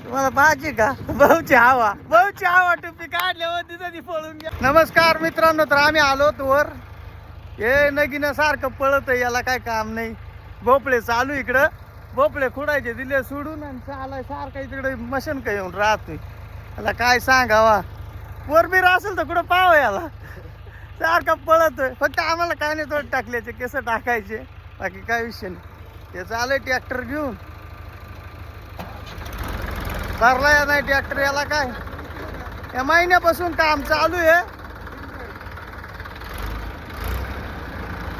तुम्हाला पाहायची का भाऊची हवा टुपी काढल्यावर तिथं ती पळून घ्या. नमस्कार मित्रांनो, तर आम्ही आलो वर. हे नगीनं सारखं पळत याला काय काम नाही. भोपळे चालू इकडं, भोपळे खुडायचे दिले सोडून आणि चालाय सारखं इकडे मशन का येऊन राहतोय. याला काय सांगावा, पोरबीर असेल तर कुठं पाहावं याला. सारखं पळतोय. फक्त आम्हाला काय नाही थोडं टाकल्याचे केस टाकायचे, बाकी काय विषय नाही. ते चालय ट्रॅक्टर घेऊन. भरला या नाही ट्रॅक्टर, याला काय या महिन्यापासून काम चालू आहे.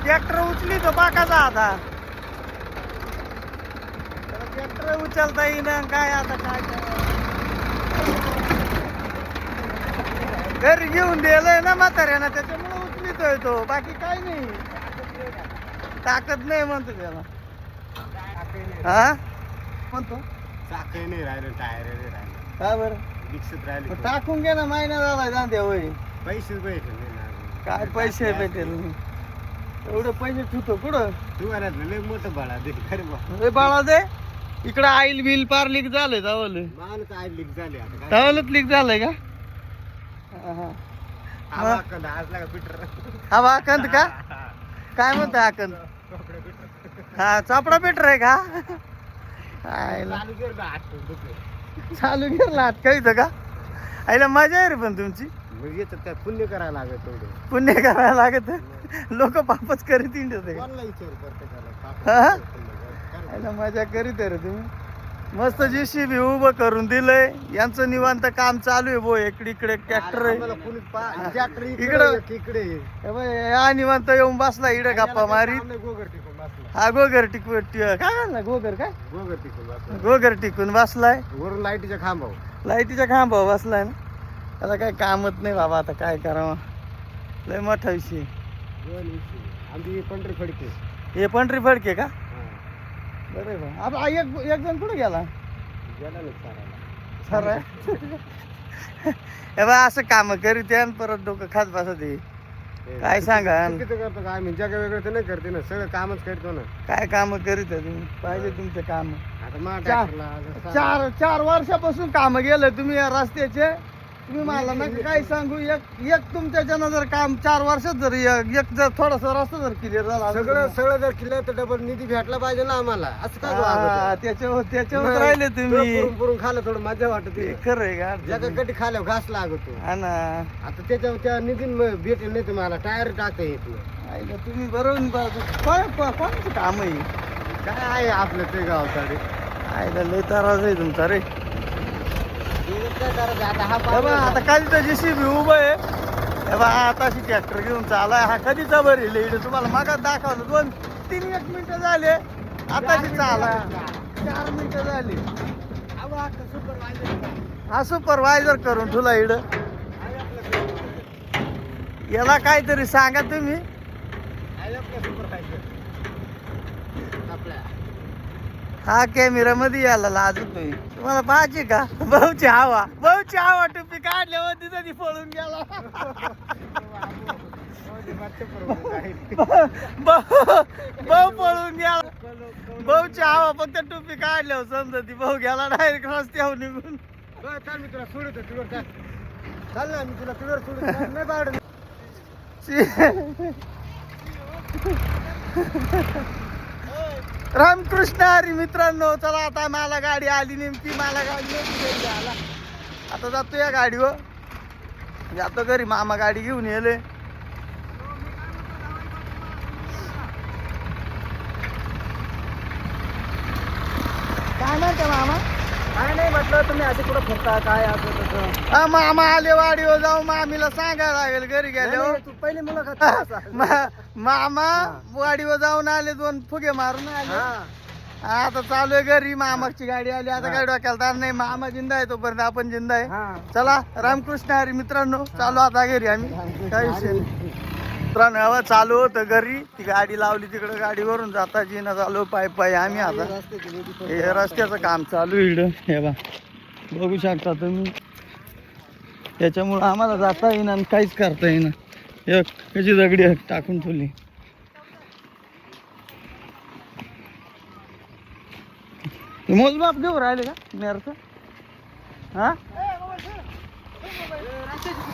ट्रॅक्टर उचली तो बाकाचा आता. ट्रॅक्टर उचलता येईना काय आता काय घरी घेऊन दिलंय ना म्हाताऱ्यानं, त्याच्यामुळे उचलितोय तो, बाकी काय नाही. ताकद नाही म्हणतो त्याला. हा म्हणतो चाकही नाही राहिलं, टायर नाही राहिलं. का बरं विकसित राहिले. टाकून घे ना, महिना झाला जाणत्या वय. पैसेच भेटले नाही ना. काय पैसे भेटेल, एवढे पैसे ठेवतो कुठं. तू घरातलं लय मोठं बाळा दे खरे बा. अरे बाळा दे इकडं. आईल बिल पार लीक झालंय तावलं. मानच आई लीक झाली आता काय. तावलंच लीक झालंय का. आवा कंद आजला का पीटर. हवा आकंत का काय म्हणतो आकंत. हा चापडा पेटर आहे का. चालू कर ना आठवण दुखलं. चालू घेरला अटकायचं का. आईला मजा आहे रे पण तुमची. मग येतात त्यात पुण्य करायला लागत तेवढं. पुण्य करायला लागत. लोक पापच करीत इंडत. कोणाला विचार प्रत्येकाला. आईला मजा करीत आहे रे तुम्ही. मस्त JCB उभं करून दिलंय. यांचं निवांत काम चालू आहे. बो इकडे ट्रॅक्टर आहे ट्रॅक्टर इकडं. इकडे हा निवांत येऊन बसला इकडे गप्पा मारी. गोगर टिकून बसला. हा गोगर टिकून काय म्हणला गोगर काय गोगर टिकून बसला. गोगर टिकून बसलाय. वरून लाईटीच्या खांबावर. लाईटीच्या खांबावर बसलाय ना. त्याला काही कामच नाही बाबा, आता काय करावं. लय मोठा विषय. आमची पंढरी फडके. हे पंढरी फडके का. बरे बा आता एक जण कुठे गेला. गेला नाही सर हे बा असं काम करीत आणि परत डोकं खात बसत. काय सांगा करतो का आम्ही. जगा वेगळं तर नाही करते ना, सगळं कामच करतो ना. काय काम करीत आहे तुम्ही. पाहिजे तुमचे काम. आता मग ट्रॅक्टरला चार वर्षापासून काम गेलं तुम्ही या रस्त्याचे. तुम्ही मला नका काय सांगू. एक तुमच्या जण जर काम 4 वर्षात जर एक जर थोडासा रस्ता जर क्लिअर झाला, सगळं जर केलं तर डबल निधी भेटला पाहिजे ना आम्हाला. असं काय त्याच्यावर राहिले तुम्ही. पुरून खाल्लं थोडं मजा वाटते. खरं आहे का. जगा कधी खाल्यावर घास लागतो. हा ना. आता त्या निधी भेटेल नाही तुम्हाला. टायर टाकता येत नाही. तुम्ही बरोबर कोणाचं काम आहे. काय आहे आपलं ते गावकडे. आईला लय त्रास आहे तुमचा रे. आता कधीचा JCB उभं आहे. हे बा आता ट्रॅक्टर घेऊन चालाय. हा कधीचा बरं इकडे तुम्हाला मागा दाखवलं. 2-3 मिनिटं झाले. आताशी चाला 4 मिनिटं झाली. हा सुपरवायझर करून तुला इड. याला काहीतरी सांगा तुम्ही. हा कॅमेरा मध्ये यायला लाजतोय. तुम्हाला पाहायची का भाऊची हवा टुपी काढल्यावर तिथं ती पळून गेला. भाऊ पळून गेला. भाऊची हवा फक्त टुपी काढल्यावर समजा ती भाऊ गेला डायरेक्ट रस्त्यावर निघून. चाल मी तुला सोडतो तुला. चाल ना मी तुला तुला सोडतो. नाही बाड. रामकृष्ण हरी मित्रांनो. चला आता मला गाडी आली नेमकी. मला गाडी आला. आता जातो या गाडीवर. जातो घरी. मामा गाडी घेऊन येले. काय म्हणते मामा. काय नाही म्हटलं तुम्ही असं कुठं फिरता काय असं तसं. हा मामा आले वाडीवर जाऊ. मामीला सांगायला लागेल घरी गेल्यावर. तू पहिली मुलाखत. मामा वाडीवर जाऊन आले. 2 फुगे मारून आले. आता चालू आहे घरी. मामाची गाडी आली. आता काय डोक्याला ताण नाही. मामा जिंदा आहे तोपर्यंत आपण जिंदा आहे. चला रामकृष्ण हरी मित्रांनो. चालू आता घरी आम्ही. काय विषय नाही मित्रांनो. चालू होतं घरी. ती गाडी लावली तिकडे. गाडीवरून जाता जिना चालू पाय आम्ही. आता हे रस्त्याचं काम चालू इकडं. हे बा बघू शकता तुम्ही. त्याच्यामुळं आम्हाला जाता येईना आणि काहीच करता येईना. एक कशी दगडी टाकून ठेवली. मोजमाप घेऊ राहिले का मेरचं. हा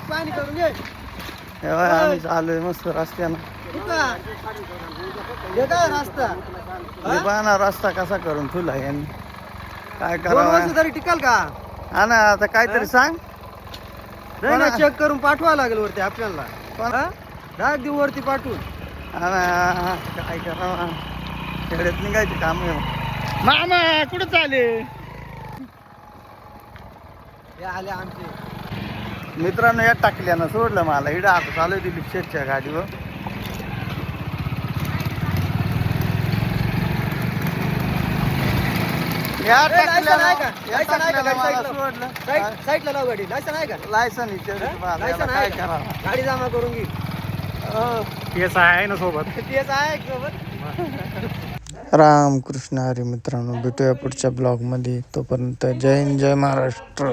पाणी करून घे हे बघ, आम्ही चाललोय मस्त रस्त्यानं. हे काय रस्ता हे पहा ना रस्ता कसा करून ठेवला यांनी. काय 2 वर्ष करावं तरी टिकल का हा ना आता काहीतरी सांग. नाही ना चेक करून पाठवावं लागेल वरती आपल्याला कोणा? डाग देऊ वरती पाठवून हा ना काय करावं खेड्यात निघायचे काम आहे. मामा कुठं चाले हे आले आमचे मित्रांनो या टाकल्यानं सोडलं मला इकडं आता चालू दिलीप शेठच्या गाडीवर. या लायसन आहे का? या लायसन आहे का? टाकल्यानं मला साईडला. सोडलं. साईडला लाव गाडी लायसन आहे का लायसन विचारलं मला, लायसन याला आहे काय का? करावं. गाडी जमा करून घे केस आहे ना सोबत. तेच आहे सोबत रामकृष्ण हरी मित्रांनो, भेटूया पुढच्या ब्लॉगमध्ये. तोपर्यंत जय हिंद जय महाराष्ट्र.